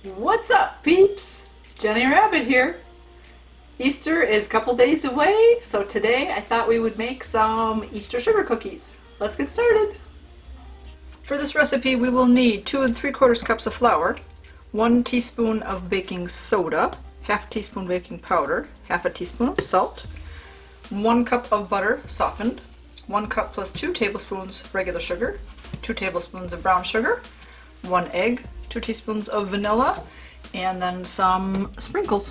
What's up, peeps? Jenny Rabbit here. Easter is a couple days away, so today I thought we would make some Easter sugar cookies. Let's get started. For this recipe we will need 2 3/4 cups of flour, 1 teaspoon of baking soda, half teaspoon baking powder, half a teaspoon of salt, 1 cup of butter softened, 1 cup plus 2 tablespoons regular sugar, 2 tablespoons of brown sugar, 1 egg, 2 teaspoons of vanilla, and then some sprinkles.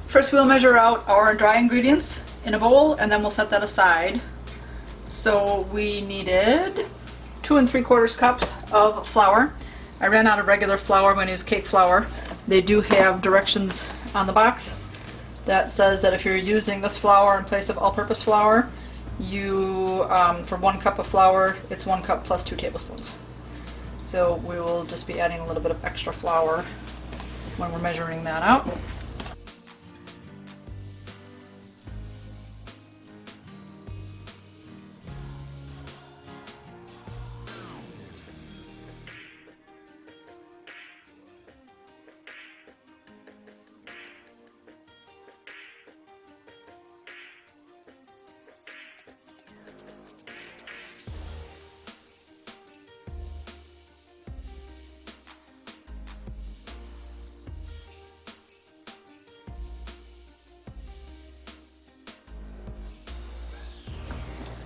First we'll measure out our dry ingredients in a bowl and then we'll set that aside. So we needed 2 3/4 cups of flour. I ran out of regular flour. I'm going to use cake flour. They do have directions on the box that says that if you're using this flour in place of all-purpose flour, you for 1 cup of flour, it's 1 cup plus 2 tablespoons. So we will just be adding a little bit of extra flour when we're measuring that out.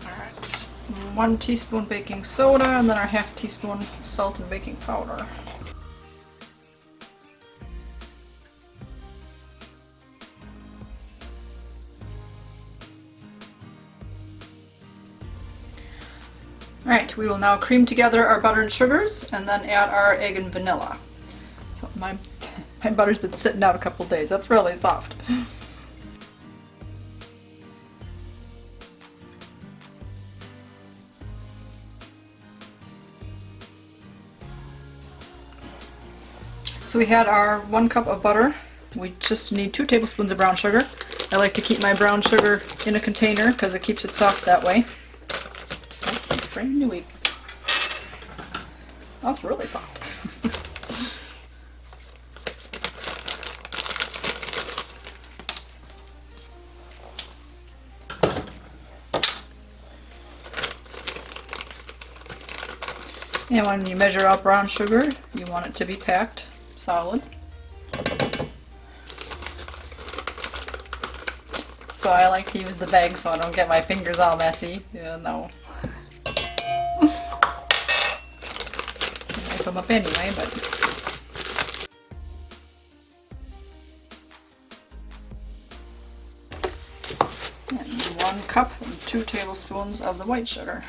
Alright, 1 teaspoon baking soda and then our half teaspoon salt and baking powder. Alright, we will now cream together our butter and sugars and then add our egg and vanilla. So my butter's been sitting out a couple days. That's really soft. So we had our 1 cup of butter. We just need 2 tablespoons of brown sugar. I like to keep my brown sugar in a container because it keeps it soft that way. Oh, it's brand new. Oh, it's really soft. And when you measure out brown sugar, you want it to be packed solid. So I like to use the bag so I don't get my fingers all messy. Yeah, no. Knife them up anyway, but. And 1 cup and 2 tablespoons of the white sugar.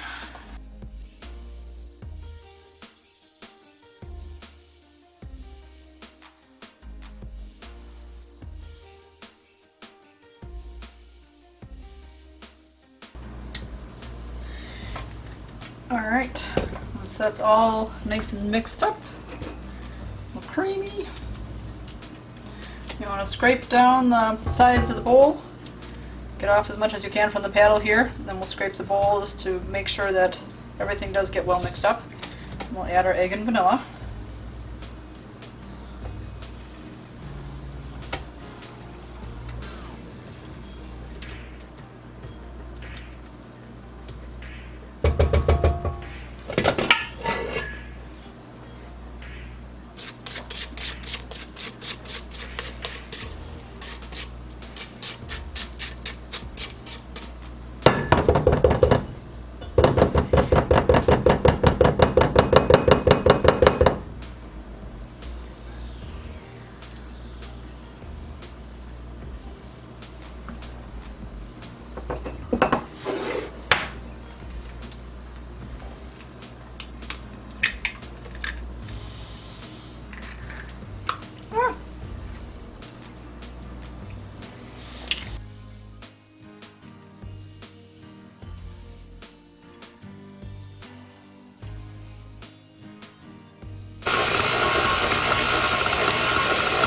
Alright, once that's all nice and mixed up, all creamy, you want to scrape down the sides of the bowl, get off as much as you can from the paddle here, and then we'll scrape the bowl just to make sure that everything does get well mixed up. And we'll add our egg and vanilla.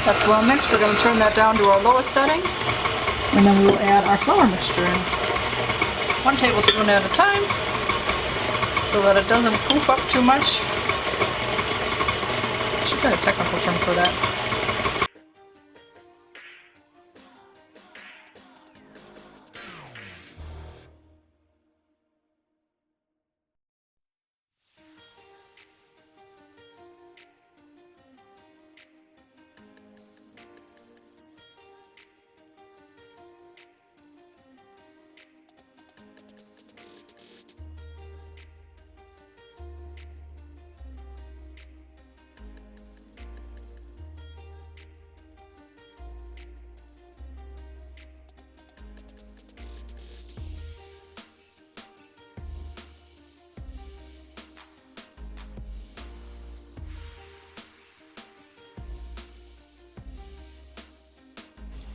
That's well mixed. We're going to turn that down to our lowest setting, and then we will add our flour mixture in. 1 tablespoon at a time, so that it doesn't poof up too much. I should get a technical term for that.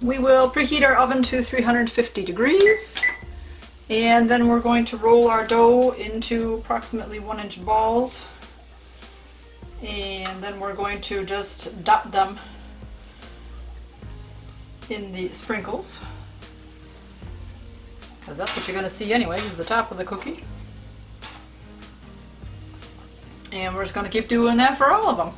We will preheat our oven to 350 degrees, and then we're going to roll our dough into approximately 1-inch balls, and then we're going to just dot them in the sprinkles, because that's what you're going to see anyways, is the top of the cookie. And we're just going to keep doing that for all of them.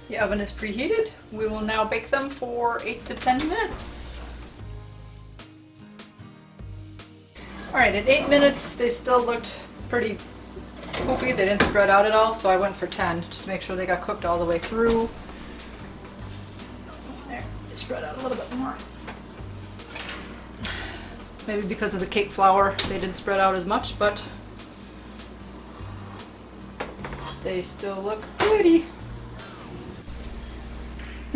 The oven is preheated. We will now bake them for 8 to 10 minutes. Alright, at 8 minutes they still looked pretty poofy. They didn't spread out at all, so I went for 10 just to make sure they got cooked all the way through. There, they spread out a little bit more. Maybe because of the cake flour they didn't spread out as much, but they still look pretty.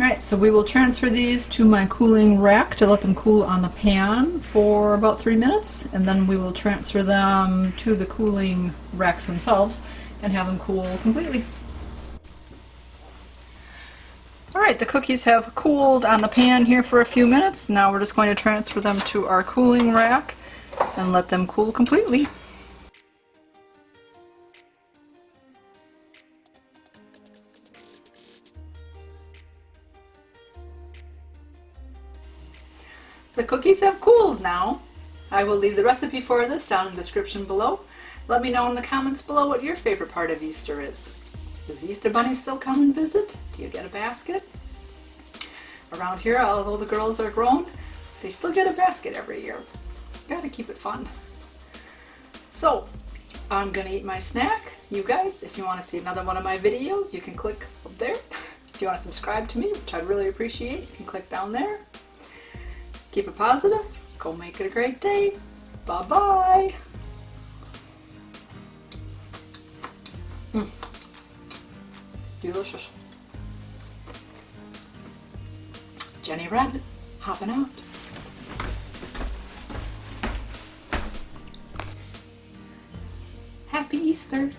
Alright, so we will transfer these to my cooling rack to let them cool on the pan for about 3 minutes, and then we will transfer them to the cooling racks themselves and have them cool completely. Alright, the cookies have cooled on the pan here for a few minutes. Now we're just going to transfer them to our cooling rack and let them cool completely. The cookies have cooled now. I will leave the recipe for this down in the description below. Let me know in the comments below what your favorite part of Easter is. Does the Easter Bunny still come and visit? Do you get a basket? Around here, although the girls are grown, they still get a basket every year. Gotta keep it fun. So, I'm gonna eat my snack. You guys, if you want to see another one of my videos, you can click up there. If you want to subscribe to me, which I'd really appreciate, you can click down there. Keep it positive. Go make it a great day. Bye-bye. Delicious. Jenny Rabbit, hopping out. Happy Easter.